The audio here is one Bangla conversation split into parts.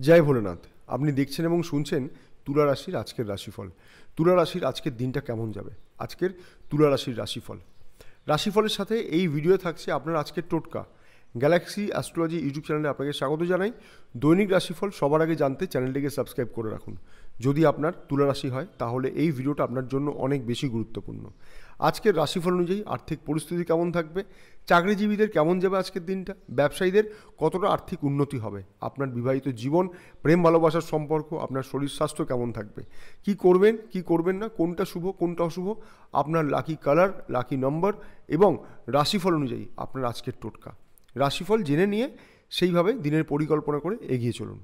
জয় ভোলেনাথ। আপনি দেখছেন এবং শুনছেন তুলা রাশির আজকের রাশিফল। তুলা রাশির আজকের দিনটা কেমন যাবে, আজকের তুলা রাশির রাশিফল। রাশিফলের সাথে এই ভিডিও থাকছে আপনার আজকের টোটকা। গ্যালাক্সি অ্যাস্ট্রোলজি ইউটিউব চ্যানেলে আপনাকে স্বাগত জানাই। দৈনিক রাশিফল সবার আগে জানতে চ্যানেলটিকে সাবস্ক্রাইব করে রাখুন। যদি আপনার তুলা রাশি হয় তাহলে এই ভিডিওটা আপনার জন্য অনেক বেশি গুরুত্বপূর্ণ। আজকের রাশিফল অনুযায়ী আর্থিক পরিস্থিতি কেমন থাকবে, চাকরিজীবীদের কেমন যাবে আজকের দিনটা, ব্যবসায়ীদের কতটা আর্থিক উন্নতি হবে, আপনার বিবাহিত জীবন, প্রেম ভালোবাসার সম্পর্ক, আপনার শরীর স্বাস্থ্য কেমন থাকবে, কি করবেন কি করবেন না, কোনটা শুভ কোনটা অশুভ, আপনার লাকি কালার, লাকি নম্বর এবং রাশিফল অনুযায়ী আপনার আজকের টোটকা। রাশিফল জেনে নিয়ে সেইভাবে দিনের পরিকল্পনা করে এগিয়ে চলুন।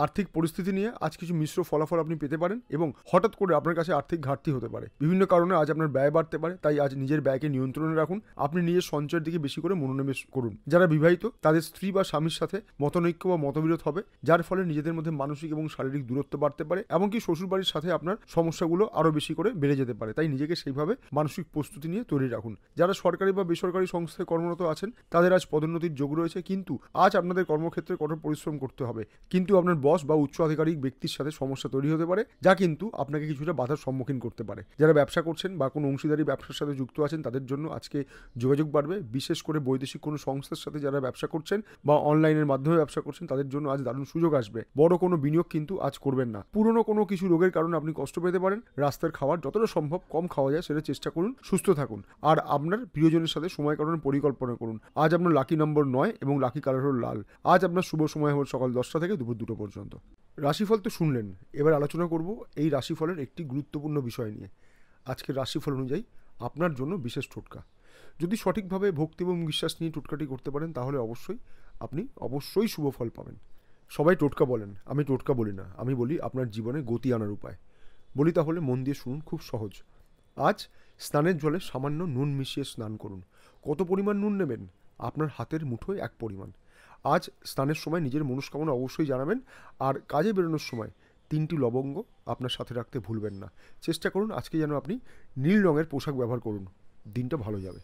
আর্থিক পরিস্থিতি নিয়ে আজ কিছু মিশ্র ফলাফল আপনি পেতে পারেন এবং হঠাৎ করে আপনার কাছে আর্থিক ঘাটতি হতে পারে। বিভিন্ন কারণে আজ আপনার ব্যয় বাড়তে পারে, তাই আজ নিজের ব্যয়কে নিয়ন্ত্রণে রাখুন। আপনি নিজের সঞ্চয়ের দিকে বেশি করে মনোনিবেশ করুন। যারা বিবাহিত তাদের স্ত্রী বা স্বামীর সাথে মতনৈক্য বা মতবিরোধ হবে, যার ফলে নিজেদের মধ্যে মানসিক এবং শারীরিক দূরত্ব বাড়তে পারে। এমনকি শ্বশুরবাড়ির সাথে আপনার সমস্যাগুলো আরও বেশি করে বেড়ে যেতে পারে, তাই নিজেকে সেইভাবে মানসিক প্রস্তুতি নিয়ে তৈরি রাখুন। যারা সরকারি বা বেসরকারি সংস্থায় কর্মরত আছেন তাদের আজ পদোন্নতির যোগ রয়েছে, কিন্তু আজ আপনাদের কর্মক্ষেত্রে কঠোর পরিশ্রম করতে হবে। কিন্তু আপনার বস বা উচ্চ আধিকারিক ব্যক্তির সাথে সমস্যা তৈরি হতে পারে, যা কিন্তু আপনাকে কিছুটা বাধার সম্মুখীন করতে পারে। যারা ব্যবসা করছেন বা কোনো অংশীদারি ব্যবসার সাথে যুক্ত আছেন তাদের জন্য আজকে যোগাযোগ বাড়বে। বিশেষ করে বৈদেশিক কোনো সংস্থার সাথে যারা ব্যবসা করছেন বা অনলাইনের মাধ্যমে ব্যবসা করছেন তাদের জন্য আজ দারুণ সুযোগ আসবে। বড় কোনো বিনিয়োগ কিন্তু আজ করবেন না। পুরনো কোনো কিছু রোগের কারণে আপনি কষ্ট পেতে পারেন। রাস্তার খাবার যতটা সম্ভব কম খাওয়া যায় সেটা চেষ্টা করুন। সুস্থ থাকুন আর আপনার প্রিয়জনের সাথে সময় কাটানোর পরিকল্পনা করুন। আজ আপনার লাকি নম্বর 9 এবং লাকি কালার হল লাল। আজ আপনার শুভ সময় হল সকাল 10টা থেকে দুপুর 2টো পর্যন্ত। রাশিফল তো শুনলেন, এবার আলোচনা করব এই রাশিফলের একটি গুরুত্বপূর্ণ বিষয় নিয়ে। আজকের রাশিফল অনুযায়ী আপনার জন্য বিশেষ টোটকা। যদি সঠিকভাবে ভক্তি এবং বিশ্বাস নিয়ে টোটকাটি করতে পারেন তাহলে আপনি অবশ্যই শুভ ফল পাবেন। সবাই টোটকা বলেন, আমি টোটকা বলি না, আমি বলি আপনার জীবনে গতি আনার উপায়। বলি তাহলে মন দিয়ে শুনুন, খুব সহজ। আজ স্নানের জলে সামান্য নুন মিশিয়ে স্নান করুন। কত পরিমাণ নুন নেবেন? আপনার হাতের মুঠোয় এক পরিমাণ। আজ স্নানের সময় নিজের মনস্কামনা অবশ্যই জানাবেন। আর কাজে বেরোনোর সময় 3টি লবঙ্গ আপনার সাথে রাখতে ভুলবেন না। চেষ্টা করুন আজকে যেন আপনি নীল রঙের পোশাক ব্যবহার করুন। দিনটা ভালো যাবে।